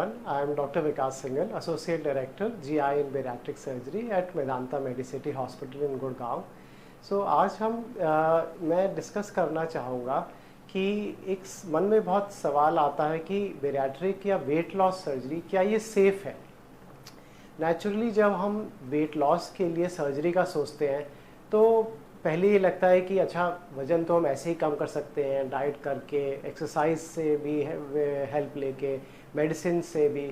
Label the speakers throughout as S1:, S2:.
S1: everyone. I am Dr. Vikas Singhal, Associate Director, GI in Bariatric Surgery at Medanta Medicity Hospital in Gurgaon. So आज मैं discuss करना चाहूँगा कि एक मन में बहुत सवाल आता है कि बेरियाट्रिक या वेट लॉस सर्जरी क्या ये सेफ़ है। नेचुरली जब हम वेट लॉस के लिए सर्जरी का सोचते हैं तो पहले ये लगता है कि अच्छा वज़न तो हम ऐसे ही कम कर सकते हैं, डाइट करके, एक्सरसाइज से भी हेल्प लेके, मेडिसिन से भी।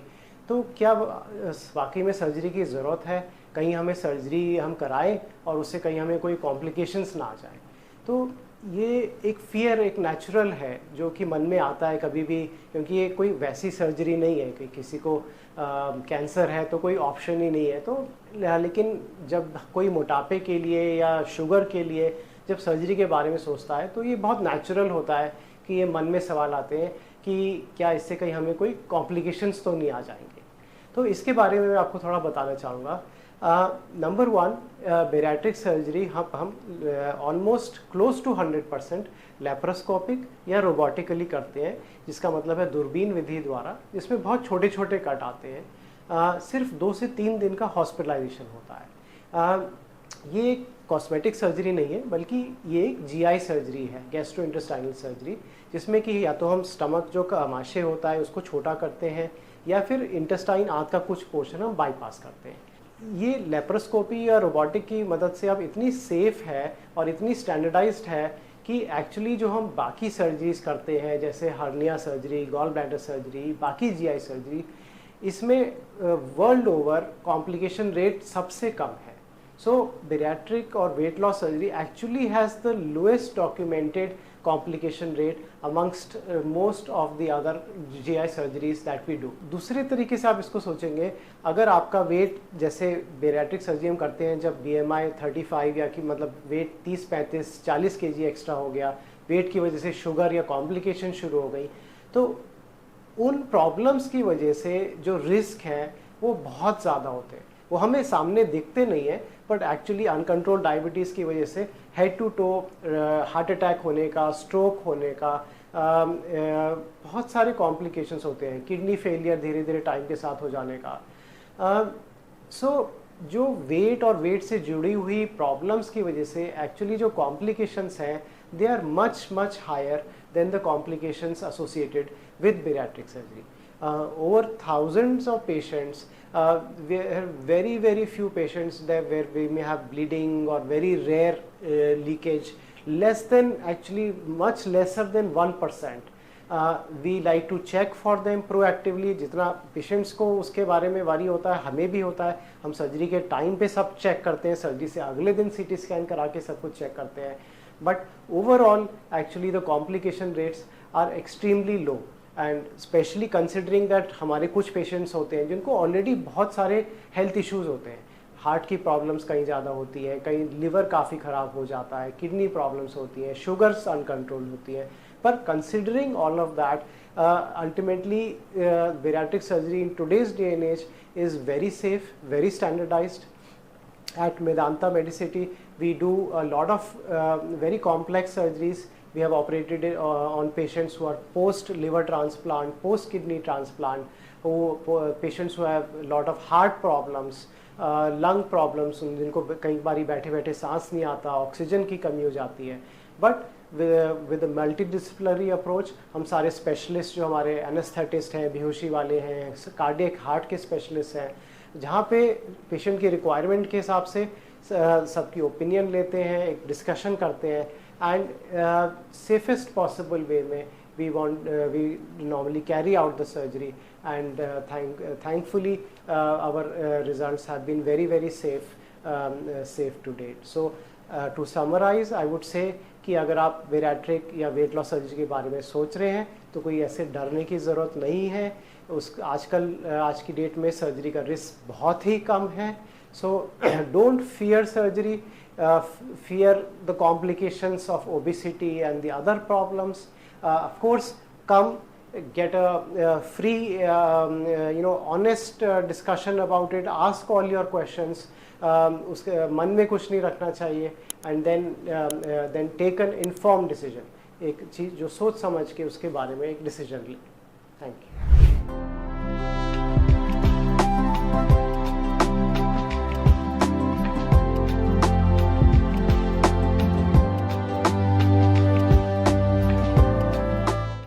S1: तो क्या वाकई में सर्जरी की ज़रूरत है? कहीं हमें सर्जरी हम कराएं और उससे कहीं हमें कोई कॉम्प्लिकेशंस ना आ जाए। तो ये एक फ़ियर, एक नेचुरल है जो कि मन में आता है कभी भी, क्योंकि ये कोई वैसी सर्जरी नहीं है कि किसी को कैंसर है तो कोई ऑप्शन ही नहीं है। तो लेकिन जब कोई मोटापे के लिए या शुगर के लिए जब सर्जरी के बारे में सोचता है तो ये बहुत नेचुरल होता है कि ये मन में सवाल आते हैं कि क्या इससे कहीं हमें कोई कॉम्प्लिकेशंस तो नहीं आ जाएंगे। तो इसके बारे में मैं आपको थोड़ा बताना चाहूँगा। नंबर वन, बेरियाट्रिक सर्जरी हम ऑलमोस्ट क्लोज टू 100% लेप्रोस्कोपिक या रोबोटिकली करते हैं, जिसका मतलब है दूरबीन विधि द्वारा, जिसमें बहुत छोटे छोटे कट आते हैं। सिर्फ 2 से 3 दिन का हॉस्पिटलाइजेशन होता है। ये एक कॉस्मेटिक सर्जरी नहीं है, बल्कि ये एक जीआई सर्जरी है, गैस्ट्रोइंटेस्टाइनल सर्जरी, जिसमें कि या तो हम स्टमक जो का आमाशय होता है उसको छोटा करते हैं या फिर इंटेस्टाइन आंत का कुछ पोर्शन हम बाईपास करते हैं। ये लेप्रोस्कोपी या रोबोटिक की मदद से अब इतनी सेफ़ है और इतनी स्टैंडर्डाइज्ड है कि एक्चुअली जो हम बाकी सर्जरीज करते हैं, जैसे hernia surgery, gall bladder surgery, बाकी जीआई सर्जरी, इसमें वर्ल्ड ओवर कॉम्प्लिकेशन रेट सबसे कम है। So bariatric or weight loss surgery actually has the lowest documented complication rate amongst most of the other GI surgeries that we do. दूसरे तरीके से आप इसको सोचेंगे, अगर आपका वेट, जैसे बेरियाट्रिक सर्जरी हम करते हैं जब BMI 35 या कि मतलब वेट 30, 35, 40 kg एक्स्ट्रा हो गया, वेट की वजह से शुगर या कॉम्प्लिकेशन शुरू हो गई, तो उन प्रॉब्लम्स की वजह से जो रिस्क है वो बहुत ज़्यादा होते हैं। वो हमें सामने दिखते नहीं है, बट एक्चुअली अनकंट्रोल डायबिटीज़ की वजह से head to toe heart attack होने का, स्ट्रोक होने का, बहुत सारे कॉम्प्लिकेशंस होते हैं, किडनी फेलियर धीरे धीरे टाइम के साथ हो जाने का। जो वेट और वेट से जुड़ी हुई प्रॉब्लम्स की वजह से एक्चुअली जो कॉम्प्लिकेशंस हैं, they are much higher than the complications associated with bariatric surgery. Over thousands of patients, very few patients there where we may have bleeding or very rare leakage, less than, actually much lesser than 1%. We like to check for them proactively। जितना patients को उसके बारे में वारी होता है, हमें भी होता है। हम सर्जरी के टाइम पे सब चेक करते हैं, सर्जरी से अगले दिन CT स्कैन करा के सब कुछ चेक करते हैं, but overall actually the complication rates are extremely low. And specially considering that हमारे कुछ पेशेंट्स होते हैं जिनको ऑलरेडी बहुत सारे हेल्थ इश्यूज़ होते हैं, हार्ट की प्रॉब्लम्स कहीं ज़्यादा होती है, कहीं लिवर काफ़ी ख़राब हो जाता है, किडनी प्रॉब्लम्स होती हैं, शुगर्स अनकंट्रोल होती हैं। पर considering all of that, ultimately bariatric surgery in today's day and age is very safe, very standardised. At Medanta Medicity, we do a lot of very complex surgeries. We have operated on patients who are post liver transplant, post kidney transplant, patients who have a lot of heart problems, lung problems, जिनको कई बारी बैठे बैठे सांस नहीं आता, oxygen की कमी हो जाती है। बट विद मल्टीडिसिप्लिनरी अप्रोच हम सारे स्पेशलिस्ट जो हमारे एनेस्थेटिस्ट हैं, बेहोशी वाले हैं, कार्डियक हार्ट के स्पेशलिस्ट हैं, जहाँ पे पेशेंट की रिक्वायरमेंट के हिसाब से सबकी ओपिनियन लेते हैं, एक डिस्कशन करते हैं, एंड सेफेस्ट पॉसिबल वे में we normally carry out the surgery, and thankfully our results have been very safe to date. So to summarize, I would say कि अगर आप बेरियाट्रिक या वेट लॉस सर्जरी के बारे में सोच रहे हैं तो कोई ऐसे डरने की ज़रूरत नहीं है। आज की डेट में सर्जरी का रिस्क बहुत ही कम है। So don't fear surgery, fear the complications of obesity and the other problems. Of course come get a free honest discussion about it, ask all your questions, उसके मन में कुछ नहीं रखना चाहिए, and then take an informed decision, एक चीज़ जो सोच समझ के उसके बारे में एक डिसीजन ले। Thank you.
S2: है।